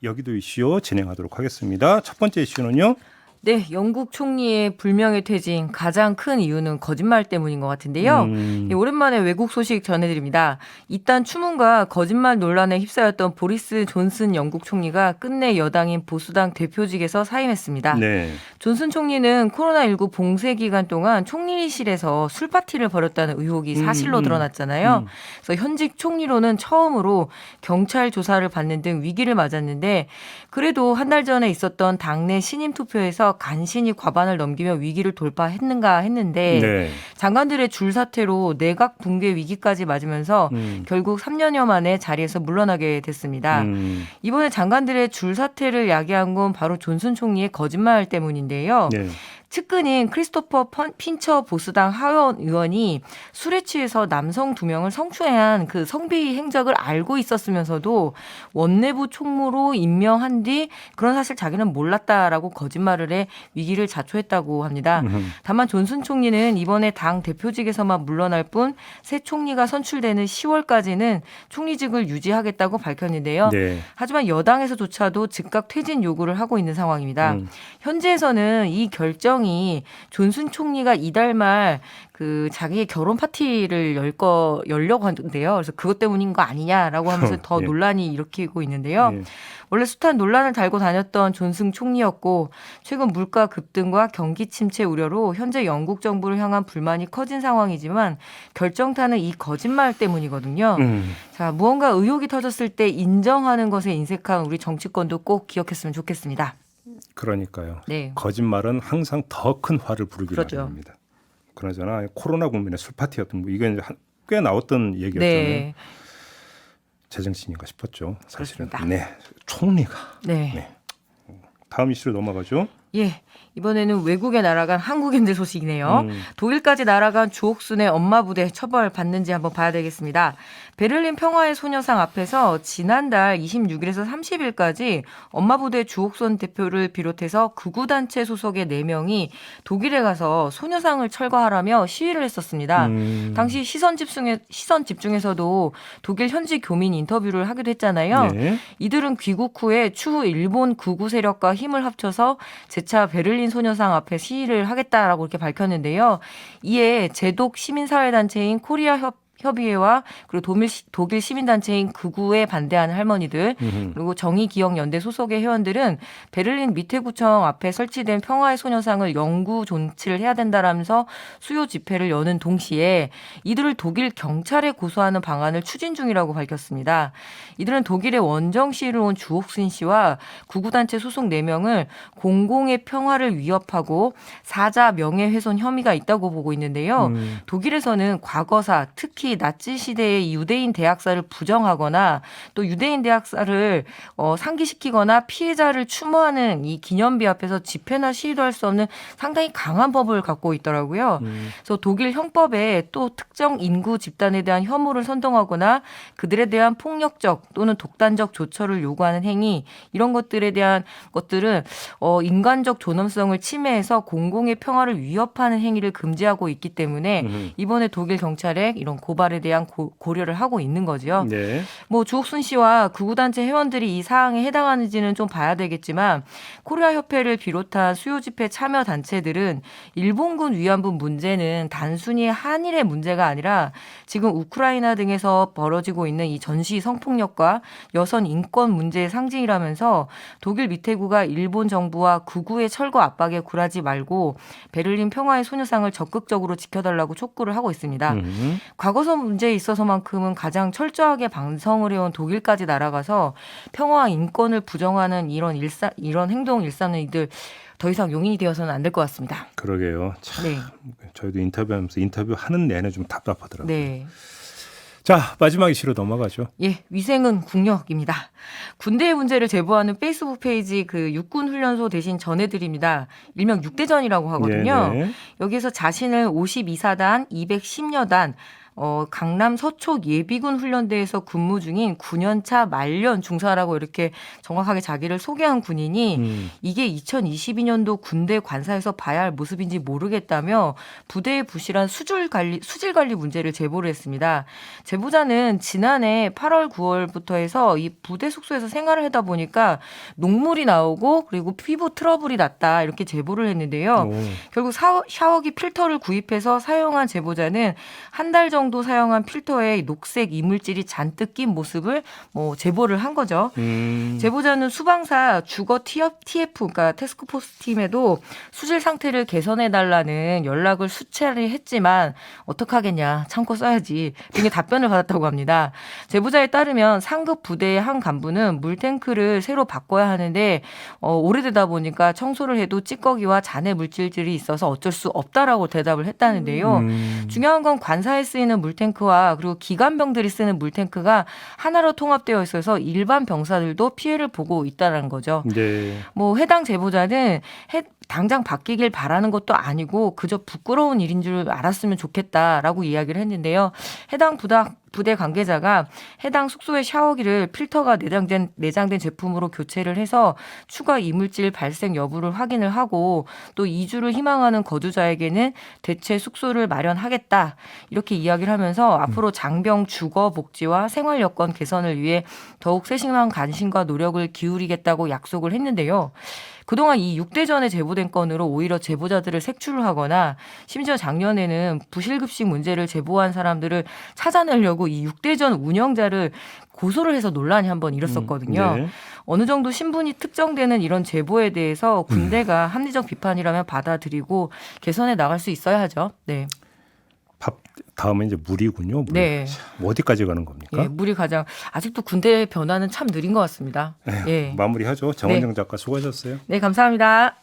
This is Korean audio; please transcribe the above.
여기도 이슈 진행하도록 하겠습니다. 첫 번째 이슈는요. 네, 영국 총리의 불명예 퇴진 가장 큰 이유는 거짓말 때문인 것 같은데요. 오랜만에 외국 소식 전해드립니다. 이딴 추문과 거짓말 논란에 휩싸였던 보리스 존슨 영국 총리가 끝내 여당인 보수당 대표직에서 사임했습니다. 네. 존슨 총리는 코로나19 봉쇄 기간 동안 총리실에서 술 파티를 벌였다는 의혹이 사실로 드러났잖아요. 그래서 현직 총리로는 처음으로 경찰 조사를 받는 등 위기를 맞았는데 그래도 한 달 전에 있었던 당내 신임 투표에서 간신히 과반을 넘기며 위기를 돌파했는가 했는데 네. 장관들의 줄 사태로 내각 붕괴 위기까지 맞으면서 결국 3년여 만에 자리에서 물러나게 됐습니다. 이번에 장관들의 줄 사태를 야기한 건 바로 존슨 총리의 거짓말 때문인데요. 네. 측근인 크리스토퍼 핀처 보수당 하원 의원이 술에 취해서 남성 2명을 성추행한 그 성비 행적을 알고 있었으면서도 원내부 총무로 임명한 뒤 그런 사실 자기는 몰랐다라고 거짓말을 해 위기를 자초했다고 합니다. 다만 존슨 총리는 이번에 당 대표직에서만 물러날 뿐 새 총리가 선출되는 10월까지는 총리직을 유지하겠다고 밝혔는데요. 네. 하지만 여당에서조차도 즉각 퇴진 요구를 하고 있는 상황입니다. 현지에서는 이 결정이 존슨 총리가 이달 말 그 자기의 결혼 파티를 열려고 하는데요. 그래서 그것 때문인 거 아니냐라고 하면서 더 예. 논란이 일으키고 있는데요. 예. 원래 숱한 논란을 달고 다녔던 존슨 총리였고 최근 물가 급등과 경기 침체 우려로 현재 영국 정부를 향한 불만이 커진 상황이지만 결정타는 이 거짓말 때문이거든요. 자, 무언가 의혹이 터졌을 때 인정하는 것에 인색한 우리 정치권도 꼭 기억했으면 좋겠습니다. 그러니까요. 네. 거짓말은 항상 더 큰 화를 부르기 그렇죠. 마련입니다. 그러잖아. 코로나 국면의 술 파티였던 거 이게 꽤 나왔던 얘기였잖아요. 네. 제정신인가 싶었죠. 사실은. 그렇습니다. 네. 총리가. 네. 네. 다음 이슈로 넘어가죠. 예. 이번에는 외국에 날아간 한국인들 소식이네요. 독일까지 날아간 주옥순의 엄마 부대 처벌받는지 한번 봐야 되겠습니다. 베를린 평화의 소녀상 앞에서 지난달 26일에서 30일까지 엄마 부대 주옥순 대표를 비롯해서 극우단체 소속의 4명이 독일에 가서 소녀상을 철거하라며 시위를 했었습니다. 당시 시선 집중에서도 독일 현지 교민 인터뷰를 하기도 했잖아요. 네. 이들은 귀국 후에 추후 일본 극우 세력과 힘을 합쳐서 재차 베를린 소녀상 앞에 시위를 하겠다라고 이렇게 밝혔는데요. 이에 제독 시민사회단체인 코리아 협의회와 그리고 독일 시민단체인 극우에 반대하는 할머니들 그리고 정의기억연대 소속의 회원들은 베를린 미테구청 앞에 설치된 평화의 소녀상을 영구 존치를 해야 된다라면서 수요 집회를 여는 동시에 이들을 독일 경찰에 고소하는 방안을 추진 중이라고 밝혔습니다. 이들은 독일의 원정 시위를 온 주옥순 씨와 극우단체 소속 4명을 공공의 평화를 위협하고 사자 명예훼손 혐의가 있다고 보고 있는데요. 독일에서는 과거사 특히 나치 시대의 유대인 대학살을 부정하거나 또 유대인 대학살을 상기시키거나 피해자를 추모하는 이 기념비 앞에서 집회나 시위도 할 수 없는 상당히 강한 법을 갖고 있더라고요. 그래서 독일 형법에 또 특정 인구 집단에 대한 혐오를 선동하거나 그들에 대한 폭력적 또는 독단적 조처를 요구하는 행위 이런 것들에 대한 것들은 인간적 존엄성을 침해해서 공공의 평화를 위협하는 행위를 금지하고 있기 때문에 이번에 독일 경찰에 이런 고발에 대한 고려를 하고 있는 거죠. 네. 뭐 주옥순 씨와 극우단체 회원들이 이 사항에 해당하는지는 좀 봐야 되겠지만 코리아 협회를 비롯한 수요 집회 참여 단체들은 일본군 위안부 문제는 단순히 한일의 문제가 아니라 지금 우크라이나 등에서 벌어지고 있는 이 전시 성폭력과 여성 인권 문제의 상징이라면서 독일 미테구가 일본 정부와 극우의 철거 압박에 굴하지 말고 베를린 평화의 소녀상을 적극적으로 지켜달라고 촉구를 하고 있습니다. 과거사 문제에 있어서만큼은 가장 철저하게 반성을 해온 독일까지 날아가서 평화와 인권을 부정하는 이런 행동 일삼는 이들 더 이상 용인이 되어서는 안 될 것 같습니다. 그러게요. 참, 네. 저희도 인터뷰하면서 인터뷰하는 내내 좀 답답하더라고요. 네. 자, 마지막 이슈로 넘어가죠. 예, 위생은 국력입니다. 군대의 문제를 제보하는 페이스북 페이지 그 육군 훈련소 대신 전해드립니다. 일명 6대전이라고 하거든요. 네. 여기에서 자신을 52사단, 210여 단 강남 서초 예비군 훈련대에서 근무 중인 9년차 말년 중사라고 이렇게 정확하게 자기를 소개한 군인이 이게 2022년도 군대 관사에서 봐야 할 모습인지 모르겠다며 부대의 부실한 수질 관리 문제를 제보를 했습니다. 제보자는 지난해 8월 9월부터 해서 이 부대 숙소에서 생활을 하다 보니까 녹물이 나오고 그리고 피부 트러블이 났다 이렇게 제보를 했는데요. 결국 샤워기 필터를 구입해서 사용한 제보자는 한 달 정도 사용한 필터에 녹색 이물질이 잔뜩 낀 모습을 제보를 한 거죠. 제보자는 수방사 주거 TF 그러니까 태스크포스 팀에도 수질 상태를 개선해달라는 연락을 수차례 했지만 어떡하겠냐 참고 써야지 이렇게 답변을 받았다고 합니다. 제보자에 따르면 상급 부대의 한 간부는 물탱크를 새로 바꿔야 하는데 오래되다 보니까 청소를 해도 찌꺼기와 잔해 물질들이 있어서 어쩔 수 없다라고 대답을 했다는데요. 중요한 건 관사에 쓰이는 물탱크와 그리고 기관병들이 쓰는 물탱크가 하나로 통합되어 있어서 일반 병사들도 피해를 보고 있다는 거죠. 네. 해당 제보자는 당장 바뀌길 바라는 것도 아니고 그저 부끄러운 일인 줄 알았으면 좋겠다라고 이야기를 했는데요. 해당 부대 관계자가 해당 숙소의 샤워기를 필터가 내장된 제품으로 교체를 해서 추가 이물질 발생 여부를 확인을 하고 또 이주를 희망하는 거주자에게는 대체 숙소를 마련하겠다 이렇게 이야기를 하면서 앞으로 장병 주거 복지와 생활 여건 개선을 위해 더욱 세심한 관심과 노력을 기울이겠다고 약속을 했는데요. 그동안 이 6대전에 제보된 건으로 오히려 제보자들을 색출을 하거나 심지어 작년에는 부실급식 문제를 제보한 사람들을 찾아내려고 이 6대전 운영자를 고소를 해서 논란이 한번 일었었거든요. 네. 어느 정도 신분이 특정되는 이런 제보에 대해서 군대가 합리적 비판이라면 받아들이고 개선해 나갈 수 있어야 하죠. 네. 다음에 이제 물이군요. 물. 네. 어디까지 가는 겁니까? 예, 물이 가장 아직도 군대 변화는 참 느린 것 같습니다. 예. 마무리하죠. 정원정 작가 수고하셨어요. 네, 감사합니다.